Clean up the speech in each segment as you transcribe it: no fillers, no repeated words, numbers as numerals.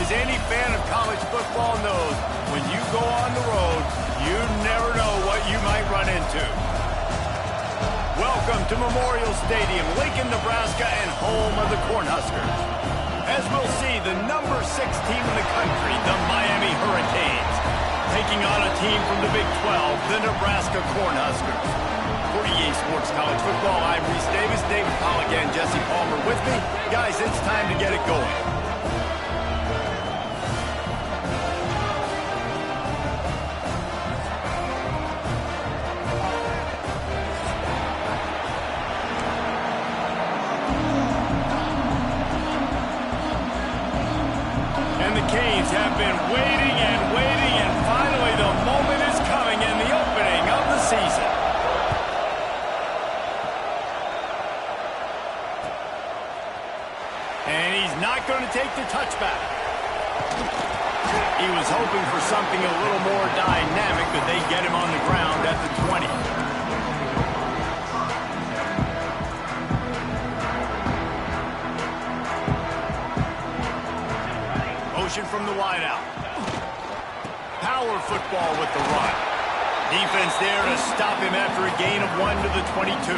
as any fan of college football knows, when you go on the road, you never know what you might run into. Welcome to Memorial Stadium, Lincoln, Nebraska, and home of the Cornhuskers. As we'll see, the number 6 team in the country, the Miami Hurricanes, taking on a team from the Big 12, the Nebraska Cornhuskers. For EA Sports College Football, I'm Reese Davis, David Pollock, and Jesse Palmer with me. Guys, it's time to get it going. And the Canes have been waiting and finally the moment is coming in the opening of the season. And he's not going to take the touchback. He was hoping for something a little more dynamic, but they get him on the ground at the 20. Motion from the wideout. Power football with the run. Defense there to stop him after a gain of 1 to the 22.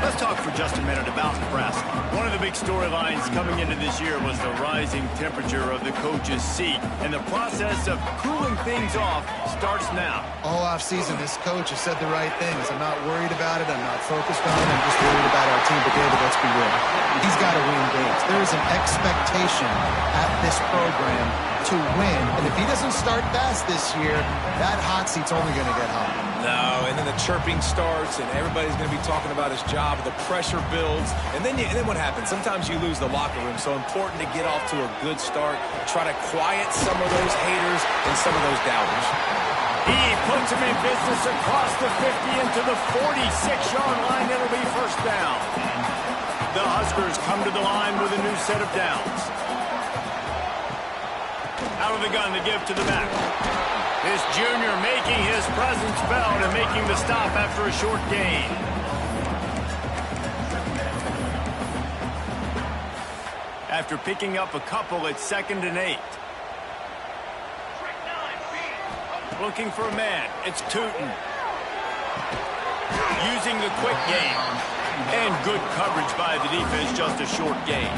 Let's talk for just a minute about Nebraska. One of the big storylines coming into this year was the rising temperature of the coach's seat, and the process of cooling things off starts now. All offseason, this coach has said the right things. I'm not worried about it. I'm not focused on it. I'm just worried about our team. But David, let's be real. He's got to win games. There is an expectation at this program to win, and if he doesn't start fast this year, that hot seat's only going to get hot. No, and then the chirping starts, and everybody's going to be talking about his job. The pressure builds, and then what happens? Sometimes you lose the locker room, so important to get off to a good start. Try to quiet some of those haters and some of those doubters. He puts him in business across the 50 into the 46-yard line. It'll be first down. The Huskers come to the line with a new set of downs. Out of the gun to give to the back. This junior making his presence felt and making the stop after a short gain. After picking up a couple, it's 2nd and 8. Looking for a man. It's Tootin. Using the quick game. And good coverage by the defense, just a short gain.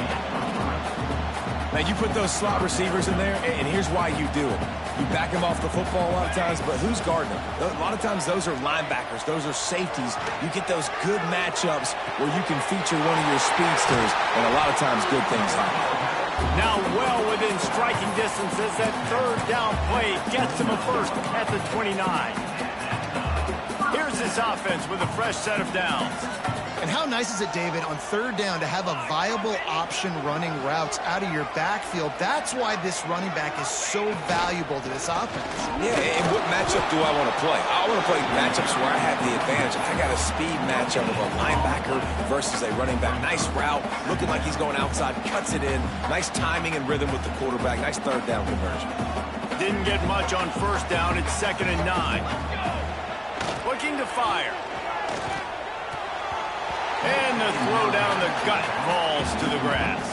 Now, you put those slot receivers in there, and here's why you do it. You back them off the football a lot of times, but who's guarding them? A lot of times, those are linebackers. Those are safeties. You get those good matchups where you can feature one of your speedsters, and a lot of times, good things happen. Now well within striking distance as that third down play gets him a first at the 29. Here's this offense with a fresh set of downs. And how nice is it, David, on 3rd down to have a viable option running routes out of your backfield? That's why this running back is so valuable to this offense. Yeah, and what matchup do I want to play? I want to play matchups where I have the advantage. I got a speed matchup of a linebacker versus a running back. Nice route, looking like he's going outside, cuts it in. Nice timing and rhythm with the quarterback. Nice 3rd down conversion. Didn't get much on 1st down. It's 2nd and 9. Looking to fire. And the throw down the gut falls to the grass.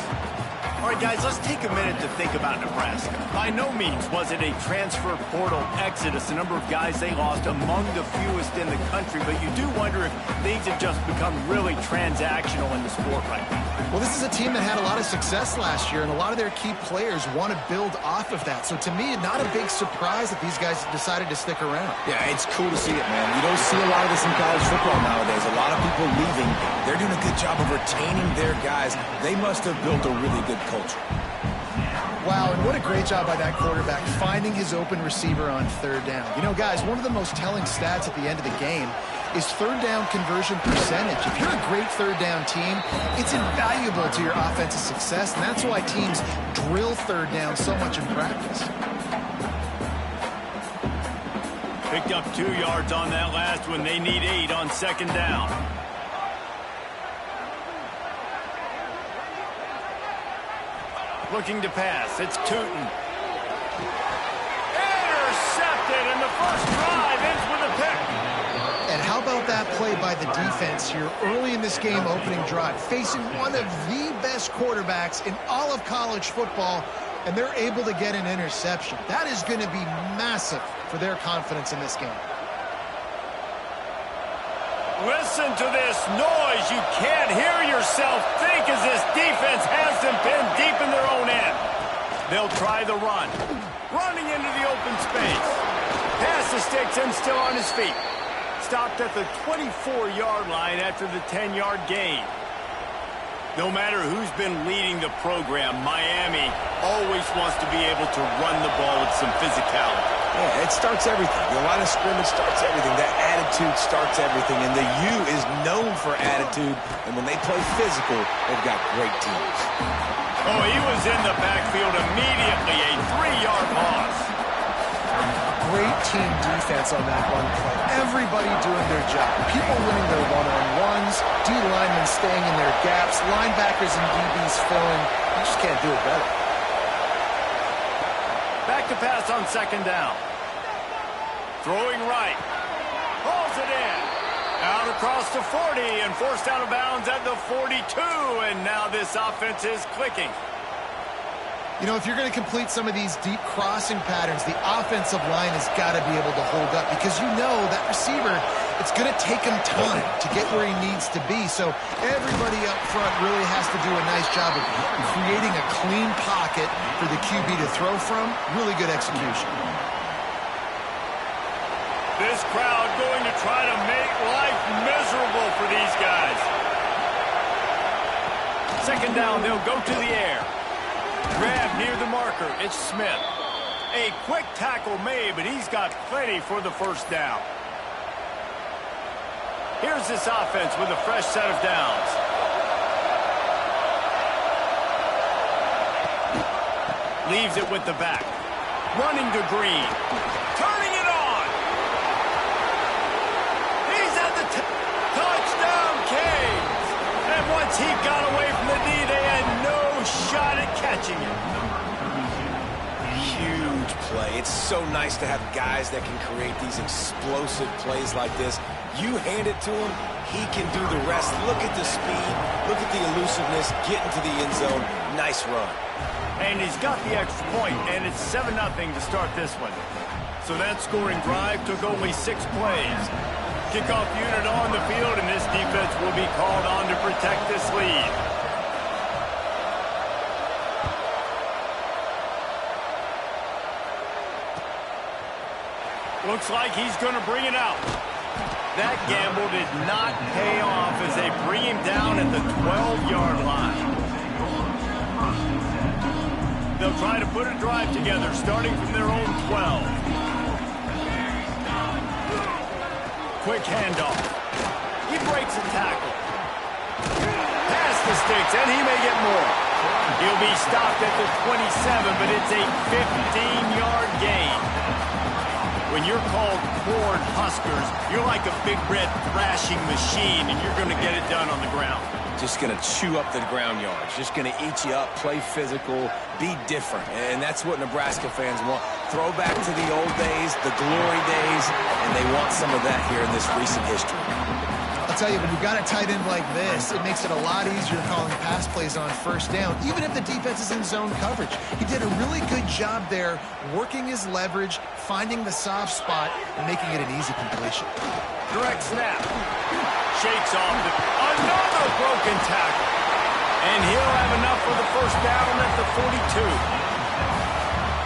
All right, guys, let's take a minute to think about Nebraska. By no means was it a transfer portal exodus, the number of guys they lost among the fewest in the country, but you do wonder if things have just become really transactional in the sport right now. Well, this is a team that had a lot of success last year, and a lot of their key players want to build off of that. So to me, not a big surprise that these guys decided to stick around. Yeah, it's cool to see it, man. You don't see a lot of this in college football nowadays. A lot of people leaving. They're doing a good job of retaining their guys. They must have built a really good culture. Wow, and what a great job by that quarterback, finding his open receiver on 3rd down. You know, guys, one of the most telling stats at the end of the game is 3rd down conversion percentage. If you're a great 3rd down team, it's invaluable to your offensive success, and that's why teams drill 3rd down so much in practice. Picked up 2 yards on that last one. They need 8 on 2nd down. Looking to pass. It's Tootin. Intercepted, and the first drive ends with a pick. And how about that play by the defense here early in this game opening drive, facing one of the best quarterbacks in all of college football, and they're able to get an interception. That is going to be massive for their confidence in this game. Listen to this noise. You can't hear yourself think as this defense has them pinned deep in their own end. They'll try the run. Running into the open space. Pass the sticks and still on his feet. Stopped at the 24-yard line after the 10-yard gain. No matter who's been leading the program, Miami always wants to be able to run the ball with some physicality. Yeah, it starts everything. The line of scrimmage starts everything. That attitude starts everything. And the U is known for attitude. And when they play physical, they've got great teams. Oh, he was in the backfield immediately. A 3-yard loss. Great team defense on that run play. Everybody doing their job. People winning their one-on-ones, D linemen staying in their gaps, linebackers and DBs filling. You just can't do it better. Back to pass on second down. Throwing right. Hauls it in. Out across the 40 and forced out of bounds at the 42. And now this offense is clicking. You know, if you're going to complete some of these deep crossing patterns, the offensive line has got to be able to hold up because you know that receiver, it's going to take him time to get where he needs to be. So everybody up front really has to do a nice job of creating a clean pocket for the QB to throw from. Really good execution. This crowd going to try to make life miserable for these guys. Second down, they'll go to the air. Grab near the marker. It's Smith. A quick tackle made, but he's got plenty for the first down. Here's this offense with a fresh set of downs. Leaves it with the back. Running to Green. Turning it on. He's at the touchdown, Canes. And once he got away from the knee, they had no shot at catching him. Huge play. It's so nice to have guys that can create these explosive plays like this. You hand it to him, he can do the rest. Look at the speed, look at the elusiveness, get into the end zone. Nice run. And he's got the extra point, and it's 7-0 to start this one. So that scoring drive took only 6 plays. Kickoff unit on the field, and this defense will be called on to protect this lead. Looks like he's going to bring it out. That gamble did not pay off as they bring him down at the 12-yard line. They'll try to put a drive together, starting from their own 12. Quick handoff. He breaks a tackle. Pass the sticks, and he may get more. He'll be stopped at the 27, but it's a 15-yard gain. When you're called corn huskers, you're like a big red thrashing machine, and you're going to get it done on the ground. Just going to chew up the ground yards. Just going to eat you up, play physical, be different. And that's what Nebraska fans want. Throw back to the old days, the glory days, and they want some of that here in this recent history. I'll tell you, when you've got a tight end like this, it makes it a lot easier calling pass plays on first down, even if the defense is in zone coverage. He did a really good job there, working his leverage, finding the soft spot, and making it an easy completion. Direct snap. Shakes off another broken tackle. And he'll have enough for the first down at the 42.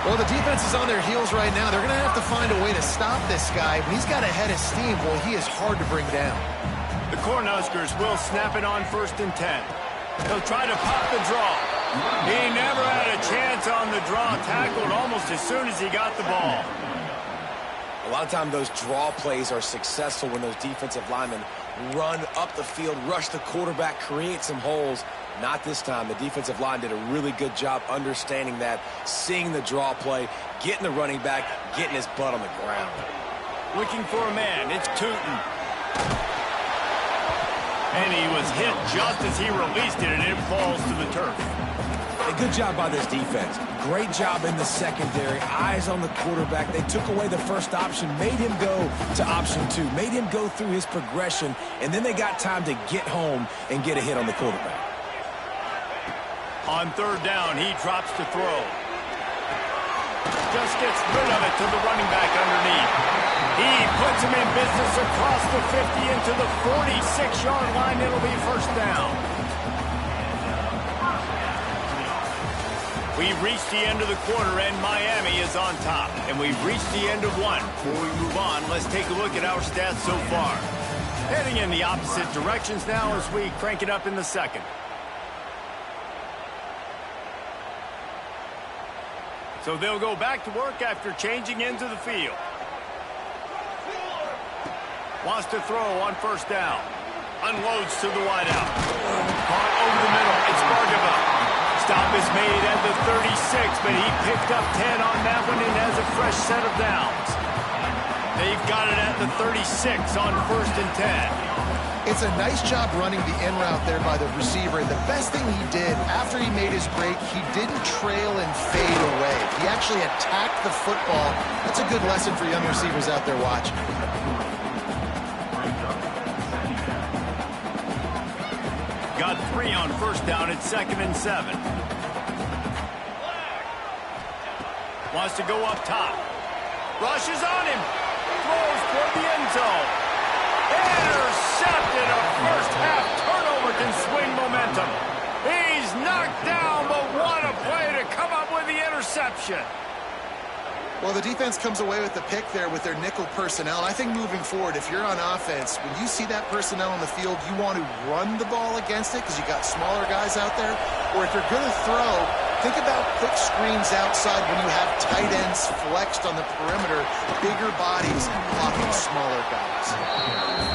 Well, the defense is on their heels right now. They're going to have to find a way to stop this guy. When he's got a head of steam, well, he is hard to bring down. The Cornhuskers will snap it on 1st and 10. They'll try to pop the draw. He never had a chance on the draw, tackled almost as soon as he got the ball. A lot of times those draw plays are successful when those defensive linemen run up the field, rush the quarterback, create some holes. Not this time. The defensive line did a really good job understanding that, seeing the draw play, getting the running back, getting his butt on the ground. Looking for a man. It's Tootin. And he was hit just as he released it, and it falls to the turf. A good job by this defense. Great job in the secondary. Eyes on the quarterback. They took away the first option, made him go to option 2, made him go through his progression, and then they got time to get home and get a hit on the quarterback. On 3rd down, he drops to throw. just gets rid of it to the running back underneath. He puts him in business across the 50 into the 46-yard line. It'll be first down. We've reached the end of the quarter, and Miami is on top. And we've reached the end of one. Before we move on, let's take a look at our stats so far. Heading in the opposite directions now as we crank it up in the second. So they'll go back to work after changing into the field. Wants to throw on first down. Unloads to the wideout. Caught over the middle. It's Bargava. Stop is made at the 36, but he picked up 10 on that one and has a fresh set of downs. They've got it at the 36 on first and 10. It's a nice job running the in route there by the receiver. And the best thing he did after he made his break, he didn't trail and fade away. He actually attacked the football. That's a good lesson for young receivers out there watching. Got 3 on first down at 2nd and 7. Wants to go up top. Rushes on him. Throws toward the end zone. Intercepted. A first half turnover can swing momentum. He's knocked down, but what a play to come up with the interception. Well, the defense comes away with the pick there with their nickel personnel. And I think moving forward, if you're on offense, when you see that personnel on the field, you want to run the ball against it because you got smaller guys out there. Or if you're going to throw, think about quick screens outside when you have tight ends flexed on the perimeter, bigger bodies blocking smaller guys.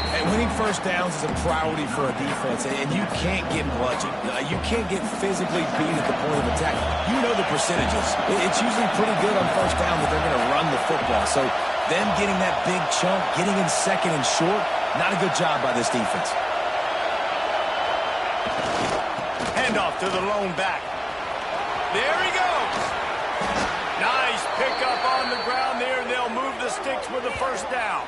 And winning first downs is a priority for a defense, and you can't get bludgeoned. You can't get physically beat at the point of attack. You know the percentages. It's usually pretty good on first down that they're going to run the football. So them getting that big chunk, getting in second and short, not a good job by this defense. Handoff to the lone back. There he goes. Nice pickup on the ground there. They'll move the sticks with the first down.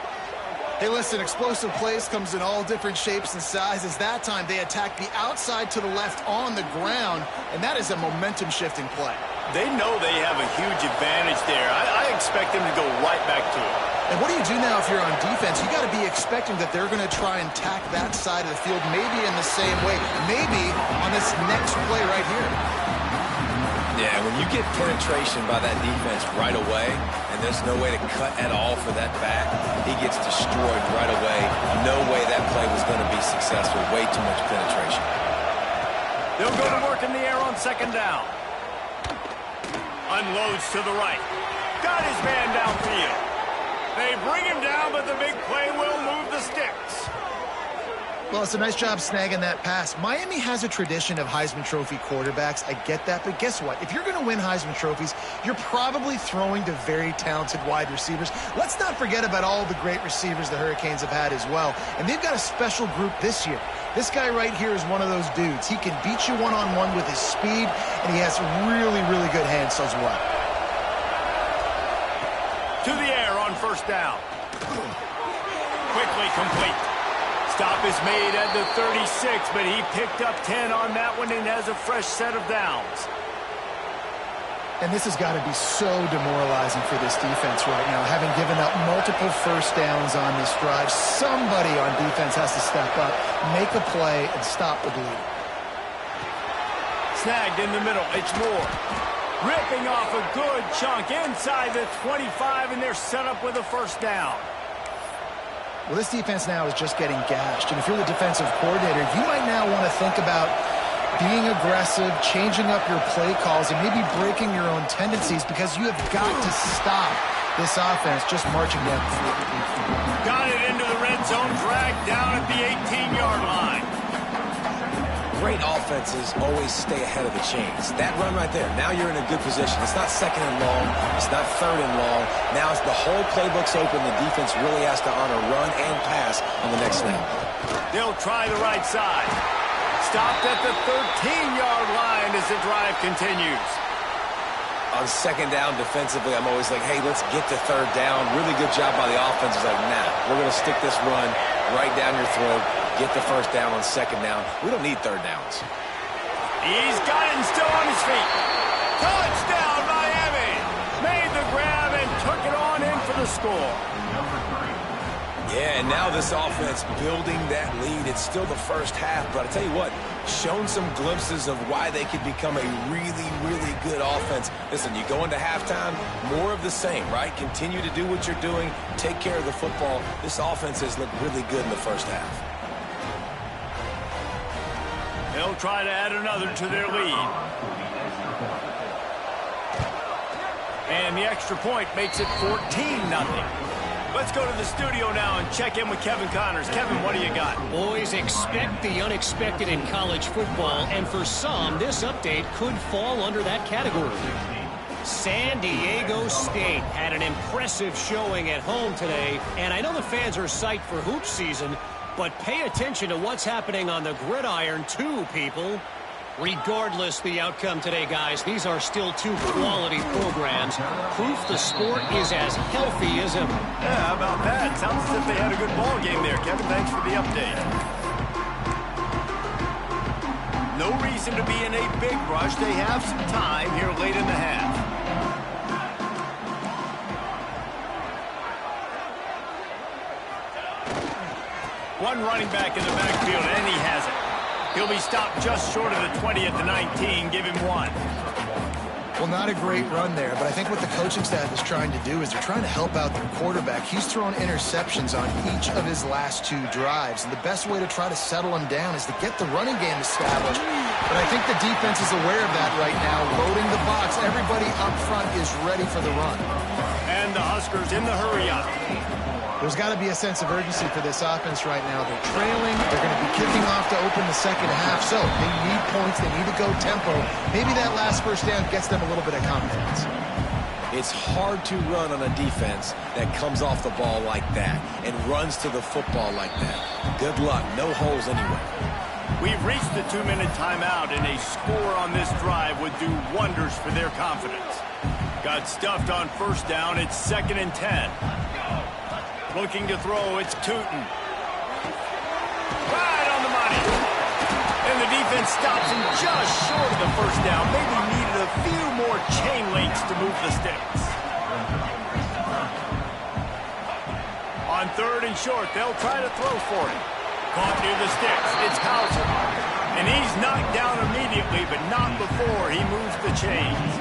Hey, listen, explosive plays comes in all different shapes and sizes. That time, they attack the outside to the left on the ground, and that is a momentum-shifting play. They know they have a huge advantage there. I expect them to go right back to it. And what do you do now if you're on defense? You got to be expecting that they're going to try and tack that side of the field, maybe in the same way, maybe on this next play right here. Yeah, when you get penetration by that defense right away, and there's no way to cut at all for that back, he gets destroyed right away. No way that play was going to be successful. Way too much penetration. They'll go to work in the air on second down. Unloads to the right. Got his man downfield. They bring him down, but the big play will move the sticks. Well, it's a nice job snagging that pass. Miami has a tradition of Heisman Trophy quarterbacks. I get that, but guess what? If you're going to win Heisman Trophies, you're probably throwing to very talented wide receivers. Let's not forget about all the great receivers the Hurricanes have had as well. And they've got a special group this year. This guy right here is one of those dudes. He can beat you one-on-one with his speed, and he has really, really good hands as well. To the air on first down. Quickly complete. Stop is made at the 36, but he picked up 10 on that one and has a fresh set of downs. And this has got to be so demoralizing for this defense right now, having given up multiple first downs on this drive. Somebody on defense has to step up, make a play, and stop the bleeding. Snagged in the middle. It's Moore. Ripping off a good chunk inside the 25, and they're set up with a first down. Well, this defense now is just getting gashed. And if you're the defensive coordinator, you might now want to think about being aggressive, changing up your play calls, and maybe breaking your own tendencies because you have got to stop this offense just marching down the field. Got it into the red zone, dragged down at the 18-yard line. Great offenses always stay ahead of the chains. That run right there, now you're in a good position. It's not second and long. It's not third and long. Now it's the whole playbook's open. The defense really has to honor run and pass on the next snap. They'll try the right side. Stopped at the 13-yard line as the drive continues. On second down defensively, I'm always like, hey, let's get to third down. Really good job by the offense. It's like, nah, we're going to stick this run right down your throat. Get the first down on second down. We don't need third downs. He's got it and still on his feet. Touchdown, Miami. Made the grab the score. Yeah, and now this offense building that lead. It's still the first half, but I tell you what, shown some glimpses of why they could become a really, really good offense. Listen, you go into halftime, more of the same, right? Continue to do what you're doing, take care of the football. This offense has looked really good in the first half. They'll try to add another to their lead. And the extra point makes it 14-0. Let's go to the studio now and check in with Kevin Connors. Kevin, what do you got? Boys, expect the unexpected in college football, and for some, this update could fall under that category. San Diego State had an impressive showing at home today, and I know the fans are psyched for hoop season, but pay attention to what's happening on the gridiron too, people. Regardless the outcome today, guys, these are still two quality programs. Proof the sport is as healthy as ever. Yeah, how about that? Sounds as if they had a good ball game there, Kevin. Thanks for the update. No reason to be in a big rush. They have some time here late in the half. One running back in the backfield, and he has it. He'll be stopped just short of the 20 at the 19. Give him one. Well, not a great run there, but I think what the coaching staff is trying to do is they're trying to help out their quarterback. He's thrown interceptions on each of his last 2 drives, and the best way to try to settle him down is to get the running game established. But I think the defense is aware of that right now, loading the box. Everybody up front is ready for the run. And the Huskers in the hurry-up. There's got to be a sense of urgency for this offense right now. They're trailing. They're going to be kicking off to open the second half. So they need points. They need to go tempo. Maybe that last first down gets them a little bit of confidence. It's hard to run on a defense that comes off the ball like that and runs to the football like that. Good luck. No holes anywhere. We've reached the 2-minute timeout, and a score on this drive would do wonders for their confidence. Got stuffed on first down. It's 2nd and 10. Looking to throw, it's Tootin. Right on the money. And the defense stops him just short of the first down. Maybe needed a few more chain links to move the sticks. On 3rd and short, they'll try to throw for it. Caught near the sticks. It's Hauser. And he's knocked down immediately, but not before he moves the chains.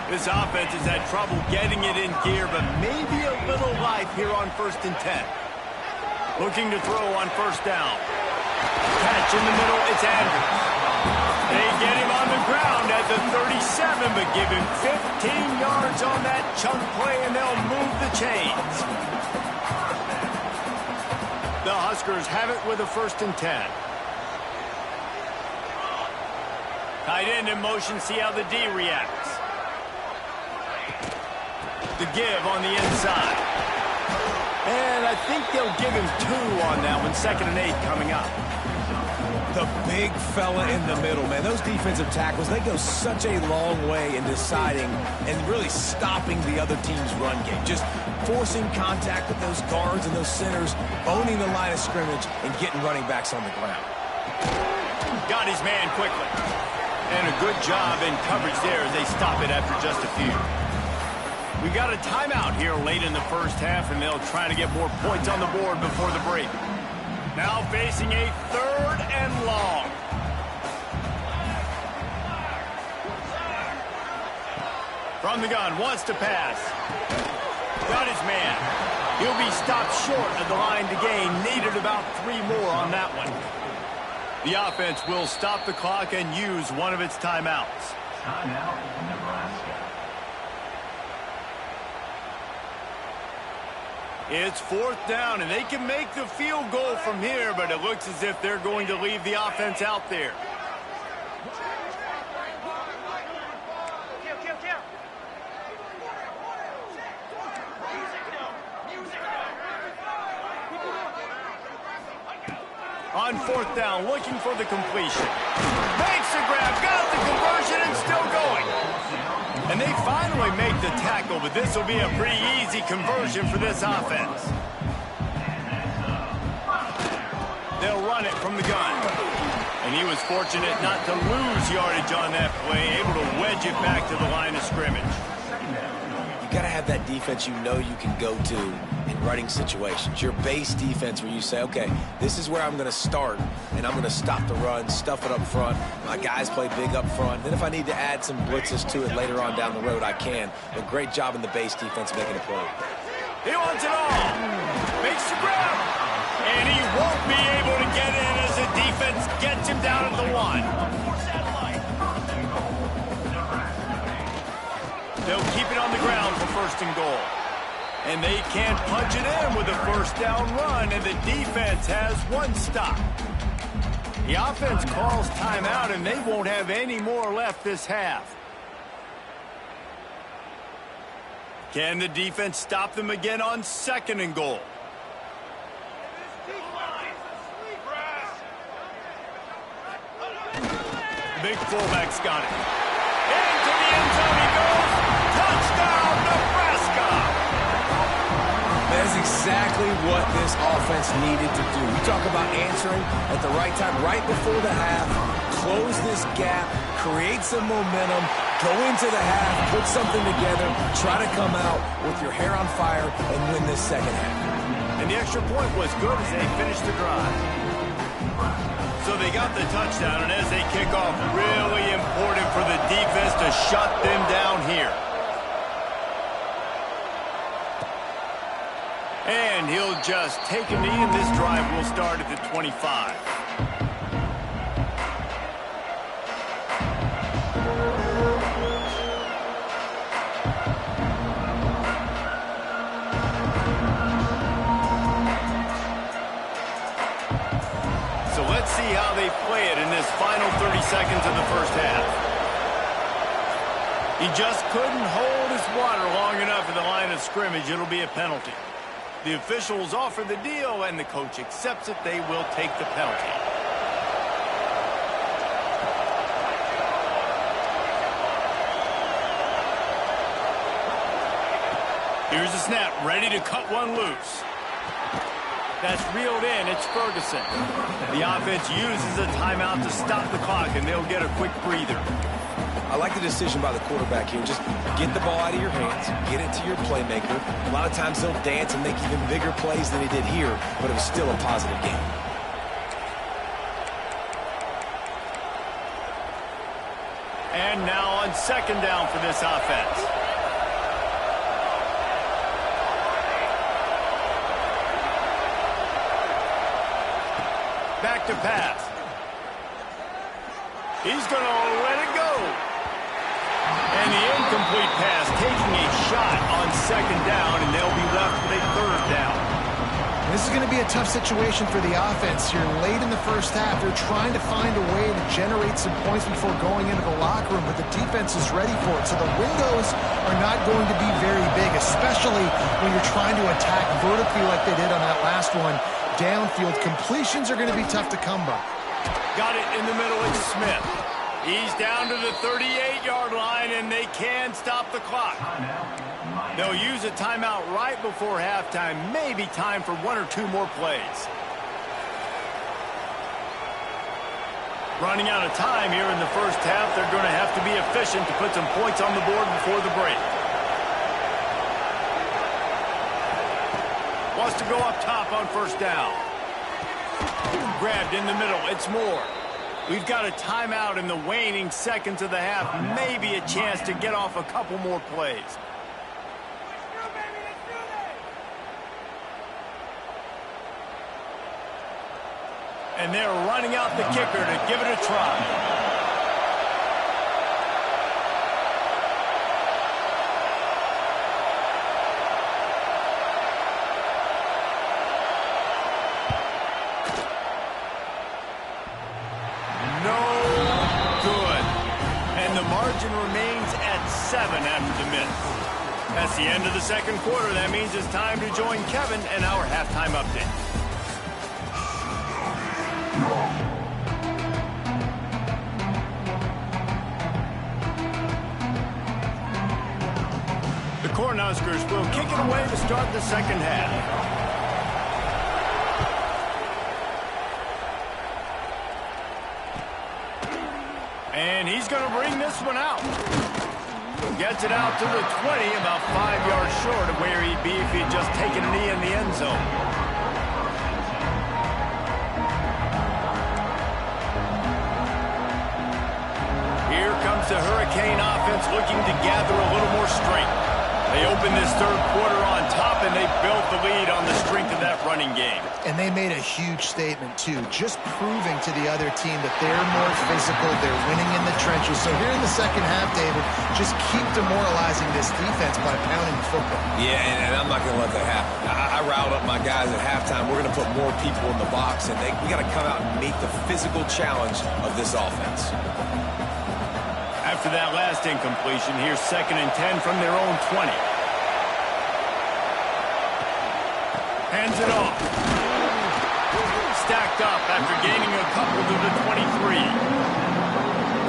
This offense has had trouble getting it in gear, but maybe a little life here on 1st and 10. Looking to throw on first down. Catch in the middle, it's Andrews. They get him on the ground at the 37, but give him 15 yards on that chunk play, and they'll move the chains. The Huskers have it with a 1st and 10. Tight end in motion, see how the D reacts. The give on the inside. And I think they'll give him 2 on that one. 2nd and 8 coming up. The big fella in the middle, man. Those defensive tackles, they go such a long way in deciding and really stopping the other team's run game. Just forcing contact with those guards and those centers, owning the line of scrimmage, and getting running backs on the ground. Got his man quickly. And a good job in coverage there as they stop it after just a few. We got a timeout here late in the first half, and they'll try to get more points on the board before the break. Now facing a 3rd and long. From the gun, wants to pass. Got his man. He'll be stopped short of the line to gain. Needed about 3 more on that one. The offense will stop the clock and use one of its timeouts. Timeout, Nebraska. It's 4th down, and they can make the field goal from here, but it looks as if they're going to leave the offense out there. On 4th down, looking for the completion. Makes the grab, got the conversion, and still going. And they finally make the tackle, but this will be a pretty easy conversion for this offense. They'll run it from the gun. And he was fortunate not to lose yardage on that play, able to wedge it back to the line of scrimmage. you got to have that defense you know you can go to in running situations. Your base defense where you say, okay, this is where I'm going to start, and I'm going to stop the run, stuff it up front. My guys play big up front. Then if I need to add some blitzes to it later on down the road, I can. But great job in the base defense making a play. He wants it all. Makes the grab. And he won't be able to get in as the defense gets him down at the 1. They'll keep it on the ground for 1st and goal. And they can't punch it in with a 1st down run, and the defense has 1 stop. The offense calls timeout, and they won't have any more left this half. Can the defense stop them again on 2nd and goal? The big fullback's got it. Into the end zone he goes. Touchdown, Nebraska! That's exactly what this offense needed to do. You talk about answering at the right time, right before the half, close this gap, create some momentum, go into the half, put something together, try to come out with your hair on fire and win this 2nd half. And the extra point was good as they finished the drive. So they got the touchdown, and as they kick off, really important for the defense to shut them down here. And he'll just take a knee, and this drive will start at the 25. So let's see how they play it in this final 30 seconds of the 1st half. He just couldn't hold his water long enough at the line of scrimmage. It'll be a penalty. The officials offer the deal, and the coach accepts it. They will take the penalty. Here's the snap, ready to cut one loose. That's reeled in. It's Ferguson. The offense uses a timeout to stop the clock, and they'll get a quick breather. I like the decision by the quarterback here. Just get the ball out of your hands, get it to your playmaker. A lot of times he'll dance and make even bigger plays than he did here, but it was still a positive game. And now on 2nd down for this offense. Back to pass. He's going to let it go. And the incomplete pass taking a shot on 2nd down, and they'll be left with a 3rd down. This is going to be a tough situation for the offense here. Late in the 1st half, they're trying to find a way to generate some points before going into the locker room, but the defense is ready for it. So the windows are not going to be very big, especially when you're trying to attack vertically like they did on that last one. Downfield completions are going to be tough to come by. Got it in the middle. It's Smith. He's down to the 38-yard line, and they can stop the clock. They'll use a timeout right before halftime. Maybe time for 1 or 2 more plays. Running out of time here in the 1st half. They're going to have to be efficient to put some points on the board before the break. Wants to go up top on 1st down. Grabbed in the middle. It's Moore. We've got a timeout in the waning seconds of the half. Maybe a chance to get off a couple more plays. And they're running out the kicker to give it a try. Remains at 7 after the miss. That's the end of the 2nd quarter. That means it's time to join Kevin and our halftime update. The Cornhuskers will kick it away to start the 2nd half. And he's going to bring this one out. Gets it out to the 20, about 5 yards short of where he'd be if he'd just taken a knee in the end zone. Here comes the Hurricane offense looking to gather a little more strength. They open this third quarter on top, and they built the lead on the strength of that running game. And they made a huge statement, too, just proving to the other team that they're more physical, they're winning in the trenches. So here in the second half, David, just keep demoralizing this defense by pounding the football. Yeah, and I'm not going to let that happen. I riled up my guys at halftime. We're going to put more people in the box, and we got to come out and meet the physical challenge of this offense. After that last incompletion, here's 2nd and 10 from their own 20. Hands it off. Stacked up after gaining a couple to the 23.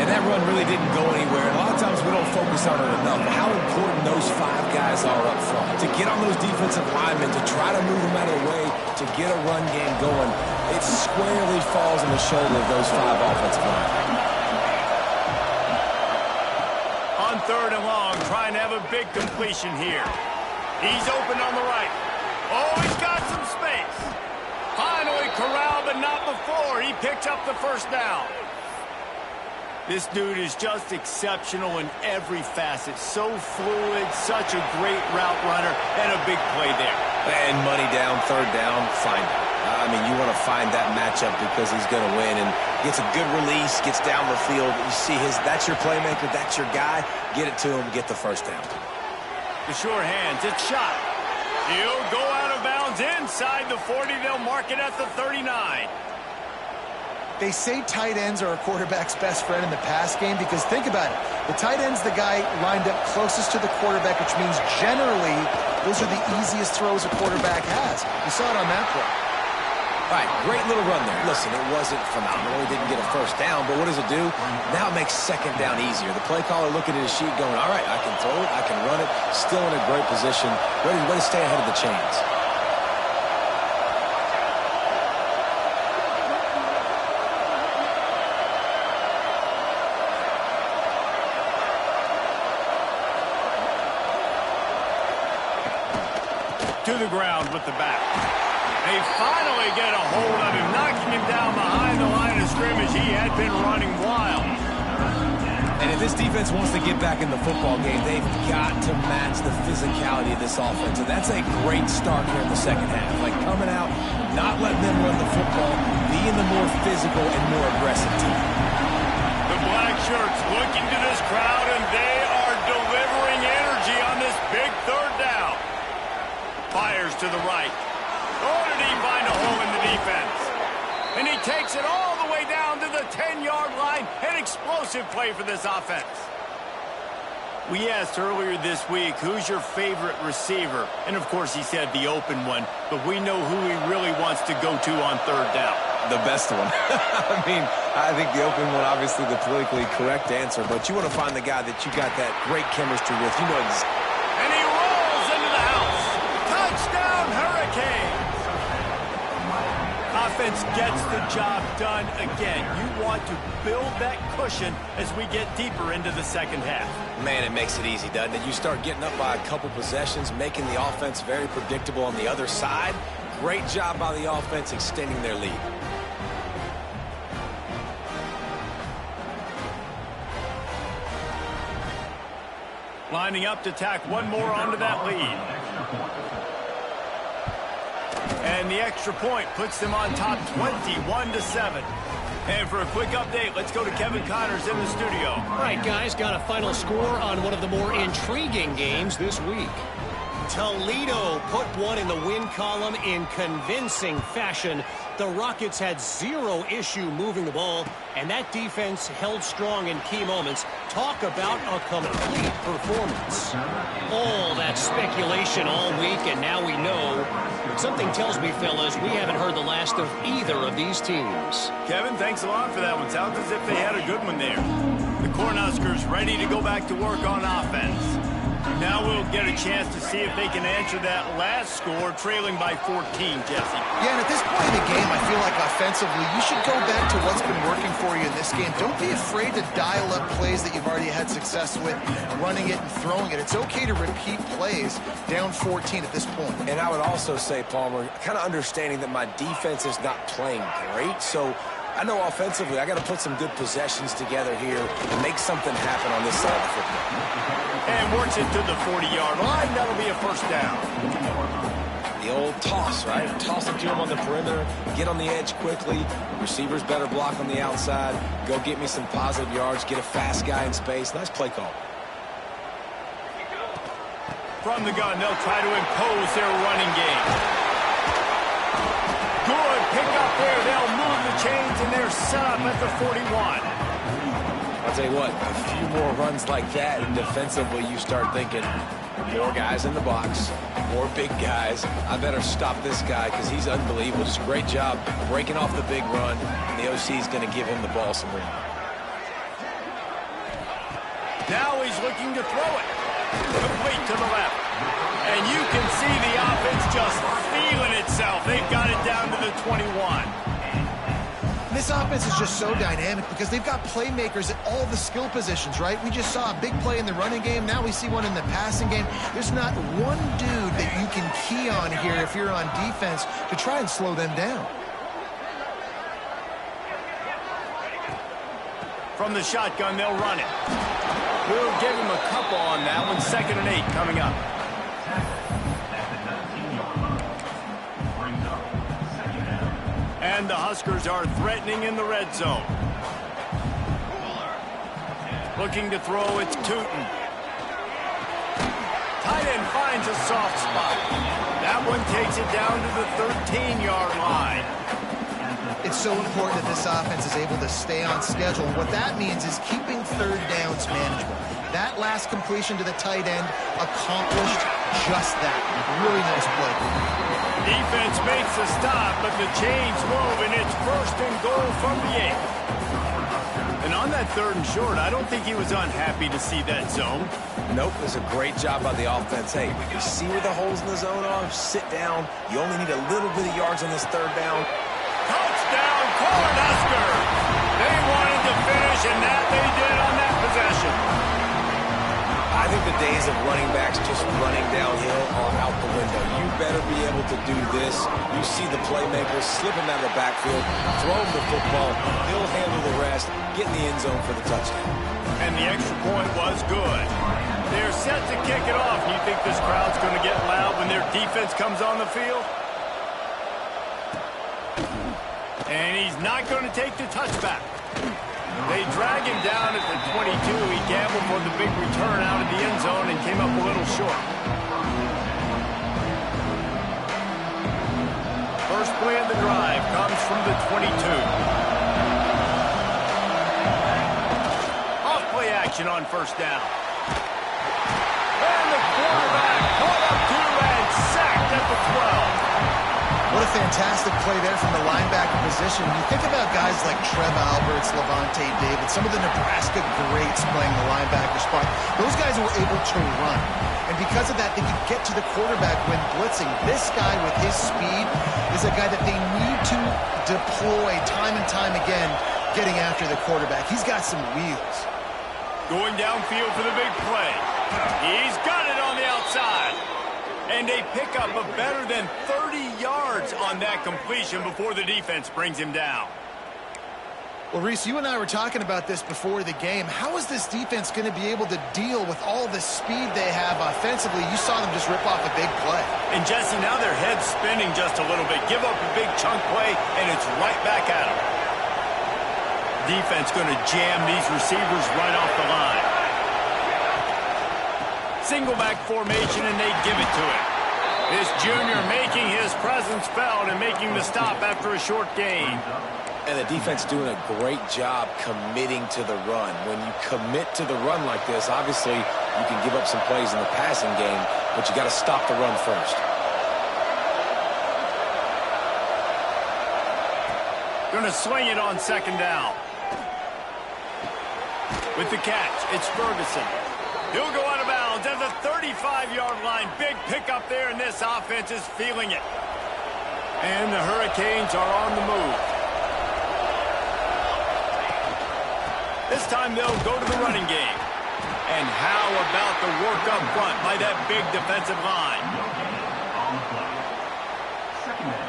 And that run really didn't go anywhere. And a lot of times we don't focus on it enough. How important those 5 guys are up front. To get on those defensive linemen, to try to move them out of the way, to get a run game going, it squarely falls on the shoulder of those 5 offensive linemen. On 3rd and long, trying to have a big completion here. He's open on the right. Oh, he's got some space. Finally corralled, but not before. He picks up the first down. This dude is just exceptional in every facet. So fluid, such a great route runner, and a big play there. And money down, 3rd down, find him. I mean, you want to find that matchup because he's going to win. And gets a good release, gets down the field. You see that's your playmaker, that's your guy. Get it to him, get the first down. The sure hands, it's shot. He'll go out of bounds inside the 40. They'll mark it at the 39. They say tight ends are a quarterback's best friend in the pass game because think about it. The tight end's the guy lined up closest to the quarterback, which means generally those are the easiest throws a quarterback has. You saw it on that play. All right, great little run there. Listen, it wasn't phenomenal. He didn't get a first down, but what does it do? Now it makes 2nd down easier. The play caller looking at his sheet going, all right, I can throw it, I can run it, still in a great position, ready to stay ahead of the chains. To the ground with the back. They finally get a hold of him, knocking him down behind the line of scrimmage. He had been running wild. And if this defense wants to get back in the football game, they've got to match the physicality of this offense. And that's a great start here in the second half. Like coming out, not letting them run the football, being the more physical and more aggressive team. The black shirts looking to this crowd, and they are delivering energy on this big 3rd down. Fires to the right. Oh, did he find a hole in the defense? And he takes it all the way down to the 10-yard line. An explosive play for this offense. We asked earlier this week, who's your favorite receiver? And, of course, he said the open one. But we know who he really wants to go to on 3rd down. The best one. I mean, I think the open one, obviously the politically correct answer. But you want to find the guy that you got that great chemistry with. You know exactly. And he rolls into the house. Touchdown, Hurricanes. Offense gets the job done again. You want to build that cushion as we get deeper into the second half. Man, it makes it easy, doesn't it? You start getting up by a couple possessions, making the offense very predictable on the other side. Great job by the offense extending their lead. Lining up to tack one more onto that lead. And the extra point puts them on top 21-7. And for a quick update, let's go to Kevin Connors in the studio. All right, guys, got a final score on one of the more intriguing games this week. Toledo put one in the win column in convincing fashion. The Rockets had zero issue moving the ball, and that defense held strong in key moments. Talk about a complete performance. All that speculation all week, and now we know. But something tells me, fellas, we haven't heard the last of either of these teams. Kevin, thanks a lot for that one. Sounds as if they had a good one there. The Cornhuskers ready to go back to work on offense. Now we'll get a chance to see if they can answer that last score, trailing by 14, Jesse. Yeah, and at this point in the game, I feel like offensively, you should go back to what's been working for you in this game. Don't be afraid to dial up plays that you've already had success with, running it and throwing it. It's okay to repeat plays down 14 at this point. And I would also say, Palmer, kind of understanding that my defense is not playing great, so I know offensively I got to put some good possessions together here and make something happen on this side of the football. And works it to the 40-yard line. That'll be a first down. The old toss, right? Toss it to him on the perimeter, get on the edge quickly. Receivers better block on the outside. Go get me some positive yards, get a fast guy in space. Nice play call. From the gun, they'll try to impose their running game. Good pick up there. They'll move the chains, and they're set up at the 41. I'll tell you what, a few more runs like that, and defensively you start thinking, more guys in the box, more big guys. I better stop this guy because he's unbelievable. Just a great job breaking off the big run, and the OC is going to give him the ball some room. Now he's looking to throw it. Complete to the left. And you can see the offense just feeling itself. They've got it down to the 21. This offense is just so dynamic because they've got playmakers at all the skill positions, right? We just saw a big play in the running game. Now we see one in the passing game. There's not one dude that you can key on here if you're on defense to try and slow them down. From the shotgun, they'll run it. We'll give him a couple on that one. 2nd and 8 coming up. And the Huskers are threatening in the red zone. Looking to throw, it's Tootin. Tight end finds a soft spot. That one takes it down to the 13-yard line. It's so important that this offense is able to stay on schedule. What that means is keeping third downs manageable. That last completion to the tight end accomplished just that. Really nice play. Defense makes a stop, but the chains move, and it's 1st and goal from the 8. And on that 3rd and short, I don't think he was unhappy to see that zone. Nope, it was a great job by the offense. Hey, you see where the holes in the zone are? Sit down. You only need a little bit of yards on this 3rd down. Touchdown, Cornhuskers! They wanted to finish, and that they did on that possession. I think the days of running backs just running downhill are out the window. You better be able to do this. You see the playmakers slipping out of the backfield, throw him the football, he'll handle the rest, get in the end zone for the touchdown. And the extra point was good. They're set to kick it off. You think this crowd's going to get loud when their defense comes on the field? And he's not going to take the touchback. They drag him down at the 22. He gambled for the big return out of the end zone and came up a little short. First play of the drive comes from the 22. Off play action on 1st down. And the quarterback caught up to and sacked at the 12. What a fantastic play there from the linebacker position. When you think about guys like Trev Alberts, Levante David, some of the Nebraska greats playing the linebacker spot, those guys were able to run. And because of that, they could get to the quarterback when blitzing. This guy with his speed is a guy that they need to deploy time and time again, getting after the quarterback. He's got some wheels. Going downfield for the big play. He's got it on the outside. And they pick up a better than 30 yards on that completion before the defense brings him down. Well, Reese, you and I were talking about this before the game. How is this defense going to be able to deal with all the speed they have offensively? You saw them just rip off a big play. And, Jesse, now their head's spinning just a little bit. Give up a big chunk play, and it's right back at them. Defense going to jam these receivers right off the line. Single back formation, and they give it to him. This junior making his presence felt and making the stop after a short gain. And the defense doing a great job committing to the run. When you commit to the run like this, obviously you can give up some plays in the passing game, but you got to stop the run first. Going to swing it on 2nd down. With the catch, it's Ferguson. He'll go out of bounds at the 35-yard line. Big pickup there, and this offense is feeling it. And the Hurricanes are on the move. This time they'll go to the running game. And how about the work up front by that big defensive line? On the play. Second down.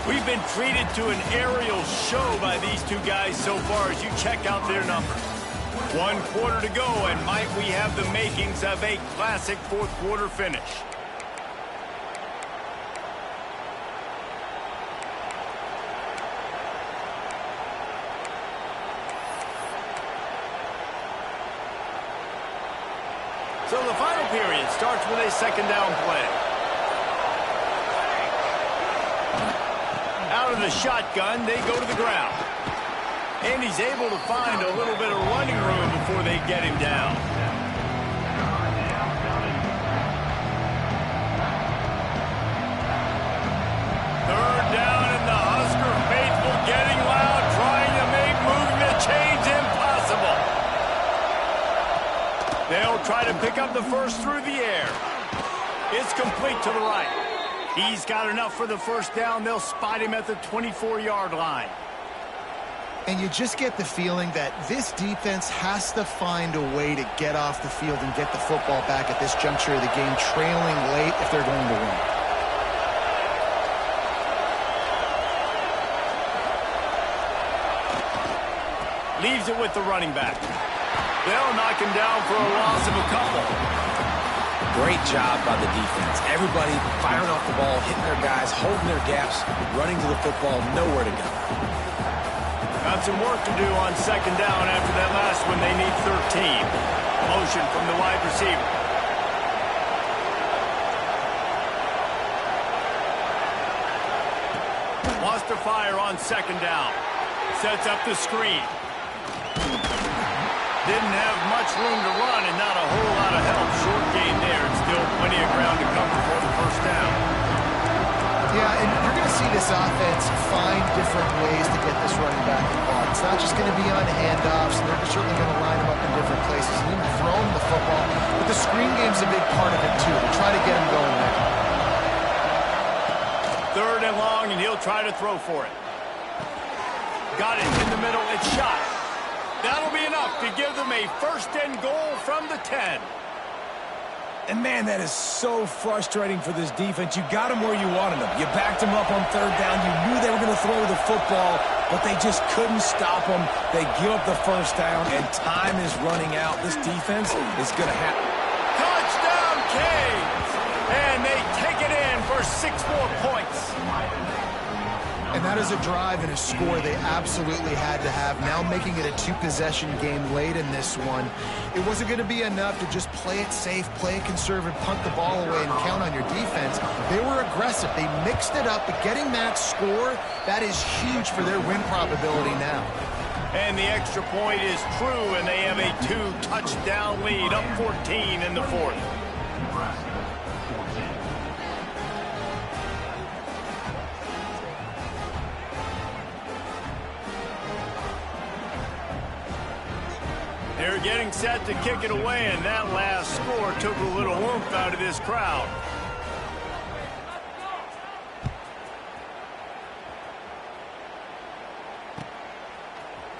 We've been treated to an aerial show by these two guys so far as you check out their numbers. 1 quarter to go, and might we have the makings of a classic fourth quarter finish. So the final period starts with a second down play. Out of the shotgun, they go to the ground. And he's able to find a little bit of running room before they get him down. Third down, and the Husker faithful getting loud, trying to make movement change impossible. They'll try to pick up the first through the air. It's complete to the right. He's got enough for the first down. They'll spot him at the 24-yard line. And you just get the feeling that this defense has to find a way to get off the field and get the football back at this juncture of the game, trailing late if they're going to win. Leaves it with the running back. They'll knock him down for a loss of a couple. Great job by the defense. Everybody firing off the ball, hitting their guys, holding their gaps, running to the football, nowhere to go. Got some work to do on second down after that last one. They need 13. Motion from the wide receiver. Wants to fire on second down. Sets up the screen. Didn't have much room to run and not a whole lot of help. Short gain there, and still plenty of ground to cover for the first down. Yeah, and you're going to see this offense find different ways to get this running back involved. It's not just going to be on handoffs. They're certainly going to line him up in different places and even throw him the football. But the screen game's a big part of it, too. They try to get him going there. Third and long, and he'll try to throw for it. Got it in the middle. It's shot. That'll be enough to give them a first and goal from the 10. And, man, that is so frustrating for this defense. You got them where you wanted them. You backed them up on third down. You knew they were going to throw the football, but they just couldn't stop them. They give up the first down, and time is running out. This defense is going to have... Touchdown, Canes! And they take it in for 6 more points. And that is a drive and a score they absolutely had to have. Now making it a 2-possession game late in this one. It wasn't going to be enough to just play it safe, play it conservative, punt the ball away, and count on your defense. They were aggressive. They mixed it up, but getting that score, that is huge for their win probability now. And the extra point is true, and they have a 2-touchdown lead, up 14 in the fourth. They're getting set to kick it away, and that last score took a little oomph out of this crowd.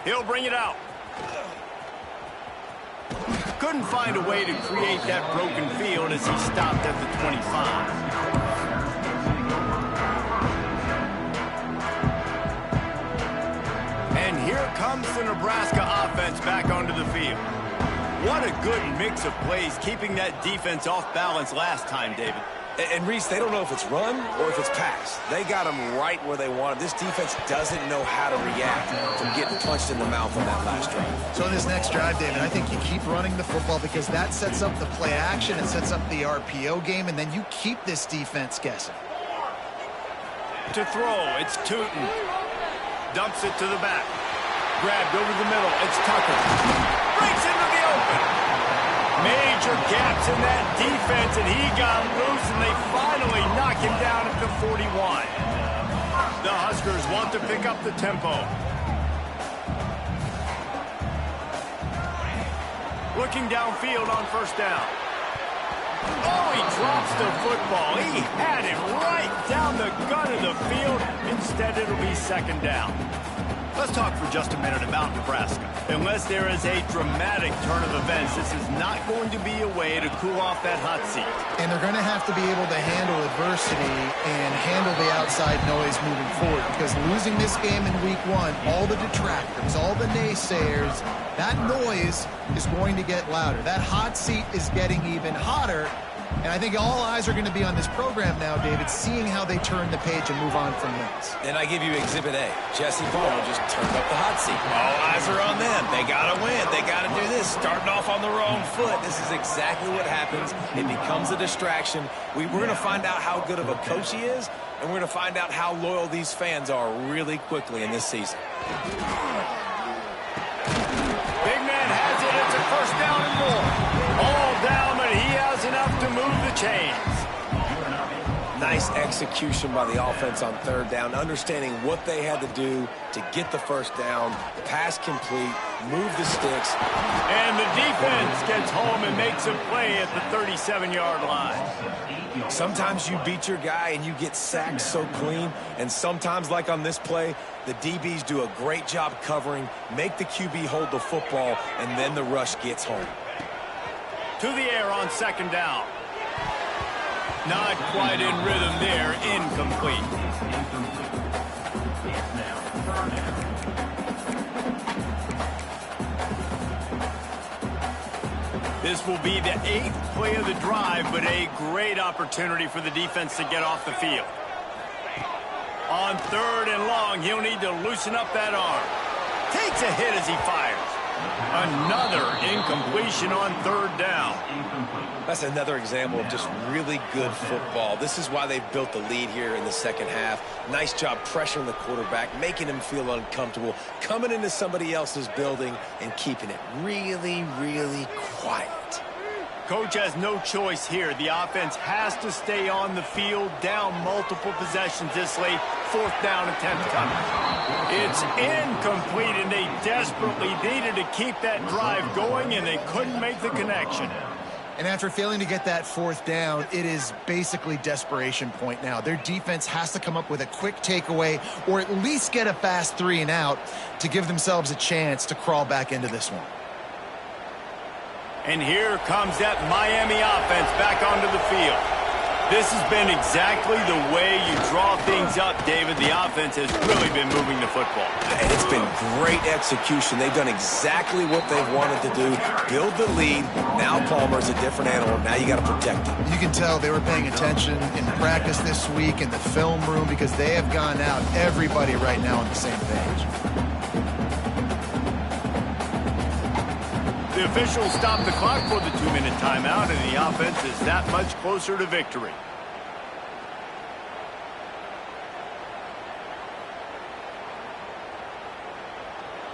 He'll bring it out. Couldn't find a way to create that broken field as he stopped at the 25. Here comes the Nebraska offense back onto the field. What a good mix of plays, keeping that defense off balance last time, David. And Reese, they don't know if it's run or if it's pass. They got them right where they want it. This defense doesn't know how to react from getting punched in the mouth on that last drive. So in this next drive, David, I think you keep running the football because that sets up the play action, it sets up the RPO game, and then you keep this defense guessing. To throw, it's Tootin. Dumps it to the back. Grabbed over the middle. It's Tucker. Breaks into the open. Major gaps in that defense, and he got loose, and they finally knock him down at the 41. The Huskers want to pick up the tempo. Looking downfield on first down. Oh, he drops the football. He had it right down the gut of the field. Instead, it'll be second down. Let's talk for just a minute about Nebraska. Unless there is a dramatic turn of events, this is not going to be a way to cool off that hot seat. And they're going to have to be able to handle adversity and handle the outside noise moving forward, because losing this game in week 1, all the detractors, all the naysayers, that noise is going to get louder. That hot seat is getting even hotter. And I think all eyes are going to be on this program now, David, seeing how they turn the page and move on from this. And I give you Exhibit A. Jesse Palmer just turned up the hot seat. All eyes are on them. They got to win. They got to do this. Starting off on the wrong foot. This is exactly what happens. It becomes a distraction. We're going to find out how good of a coach he is, and we're going to find out how loyal these fans are really quickly in this season. Big man has it. It's a first down and more. All down, but he has enough to move the chains. Nice execution by the offense on third down, understanding what they had to do to get the first down, pass complete, move the sticks. And the defense gets home and makes a play at the 37-yard line. Sometimes you beat your guy and you get sacked so clean, and sometimes, like on this play, the DBs do a great job covering, make the QB hold the football, and then the rush gets home. To the air on second down. Not quite in rhythm there. Incomplete. This will be the 8th play of the drive, but a great opportunity for the defense to get off the field. On third and long, he'll need to loosen up that arm. Takes a hit as he fires. Another incompletion on third down. That's another example of just really good football. This is why they've built the lead here in the second half. Nice job pressuring the quarterback, making him feel uncomfortable, coming into somebody else's building and keeping it really, really quiet. Coach has no choice here. The offense has to stay on the field, down multiple possessions this late. Fourth down attempt coming. It's incomplete, and they desperately needed to keep that drive going, and they couldn't make the connection. And after failing to get that fourth down, it is basically desperation point now. Their defense has to come up with a quick takeaway or at least get a fast 3 and out to give themselves a chance to crawl back into this one. And here comes that Miami offense back onto the field. This has been exactly the way you draw things up, David. The offense has really been moving the football. And it's been great execution. They've done exactly what they've wanted to do. Build the lead. Now Palmer's a different animal. Now you got to protect him. You can tell they were paying attention in practice this week in the film room, because they have gone out, everybody right now on the same page. The officials stopped the clock for the 2-minute timeout, and the offense is that much closer to victory.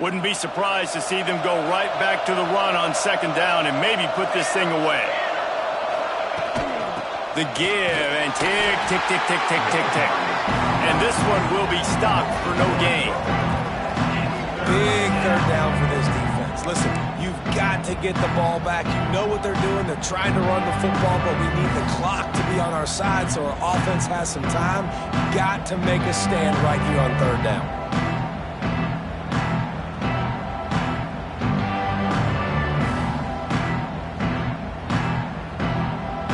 Wouldn't be surprised to see them go right back to the run on second down and maybe put this thing away. The give and tick, tick, tick, tick, tick, tick, tick. And this one will be stopped for no gain. Big third down for this defense. Listen, you've got to get the ball back. You know what they're doing. They're trying to run the football, but we need the clock to be on our side so our offense has some time. Got to make a stand right here on third down.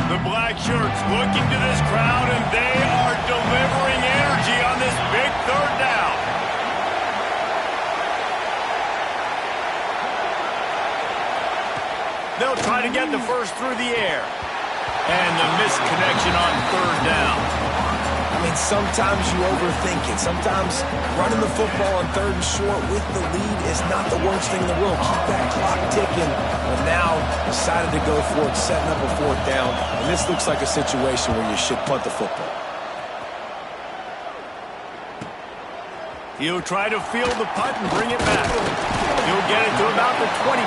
The black shirts looking to this crowd, and they are delivering energy on this big third down. They'll try to get the first through the air. And the missed connection on third down. I mean, sometimes you overthink it. Sometimes running the football on third and short with the lead is not the worst thing in the world. Keep that clock ticking. But now decided to go for it, setting up a fourth down. And this looks like a situation where you should punt the football. He'll try to field the punt and bring it back. He'll get it to about the 25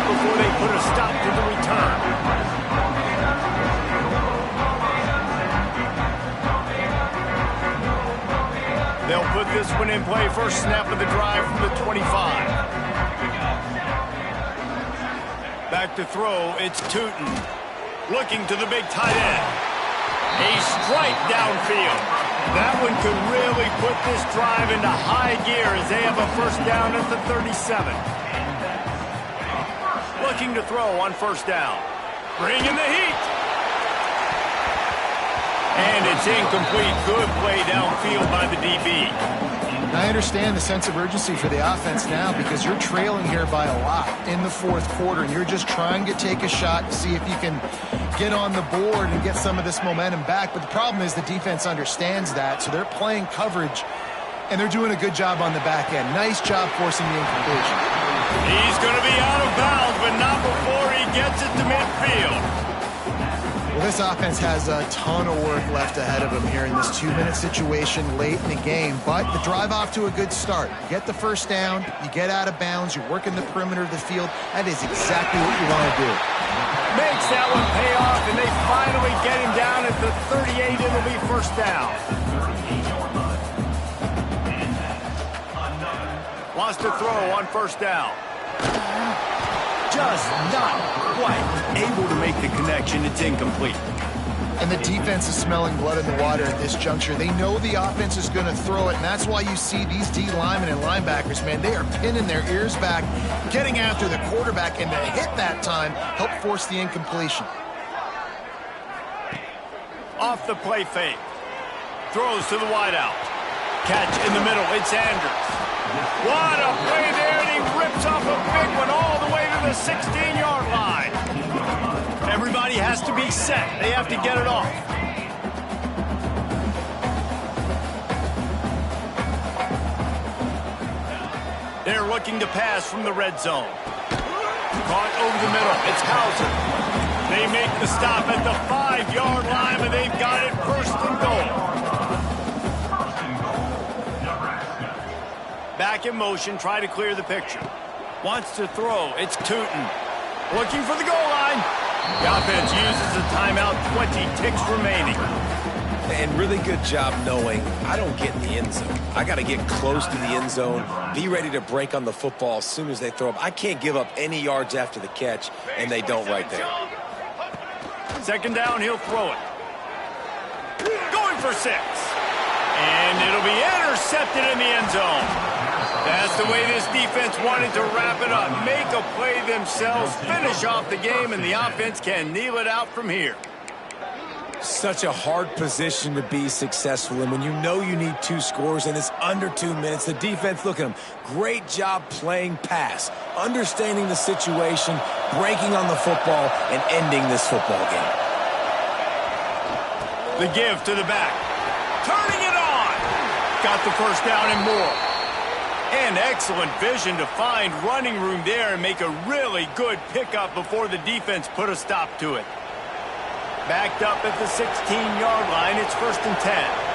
before they put a stop to the return. They'll put in play, first snap of the drive from the 25. Back to throw, it's Tootin. Looking to the big tight end. A strike downfield. That one could really put this drive into high gear as they have a first down at the 37. Looking to throw on first down. Bringing the heat. And it's incomplete. Good play downfield by the DB. I understand the sense of urgency for the offense now because you're trailing here by a lot in the fourth quarter, and you're just trying to take a shot to see if you can get on the board and get some of this momentum back. But the problem is the defense understands that, so they're playing coverage, and they're doing a good job on the back end. Nice job forcing the incompletion. He's going to be out of bounds, but not before he gets it to midfield. Well, this offense has a ton of work left ahead of them here in this 2-minute situation late in the game, but the drive off to a good start. You get the first down, you get out of bounds, you're working the perimeter of the field. That is exactly what you want to do. Makes that one pay off, and they finally get him down at the 38. It'll be first down. Wants to throw on first down. Just not quite able to make the connection. It's incomplete. And the defense is smelling blood in the water at this juncture. They know the offense is going to throw it, and that's why you see these D linemen and linebackers, man, they are pinning their ears back, getting after the quarterback, and the hit that time helped force the incompletion. Off the play fake. Throws to the wideout. Catch in the middle. It's Andrews. What a play there, and he rips off a big one all the way to the 16-yard line. Everybody has to be set. They have to get it off. They're looking to pass from the red zone. Caught over the middle. It's Hauser. They make the stop at the 5-yard line, and they've got it first and goal. Back in motion, try to clear the picture. Wants to throw, it's Tootin. Looking for the goal line. The offense uses a timeout, 20 ticks remaining. And really good job knowing I don't get in the end zone. I got to get close to the end zone, be ready to break on the football as soon as they throw up. I can't give up any yards after the catch, and they don't right there. Second down, he'll throw it. Going for 6. And it'll be intercepted in the end zone. That's the way this defense wanted to wrap it up. Make a play themselves, finish off the game, and the offense can kneel it out from here. Such a hard position to be successful in when you know you need 2 scores and it's under 2 minutes. The defense, look at them. Great job playing pass, understanding the situation, breaking on the football, and ending this football game. The give to the back. Turning it on. Got the first down and more. And excellent vision to find running room there and make a really good pickup before the defense put a stop to it. Backed up at the 16-yard line, it's first and 10.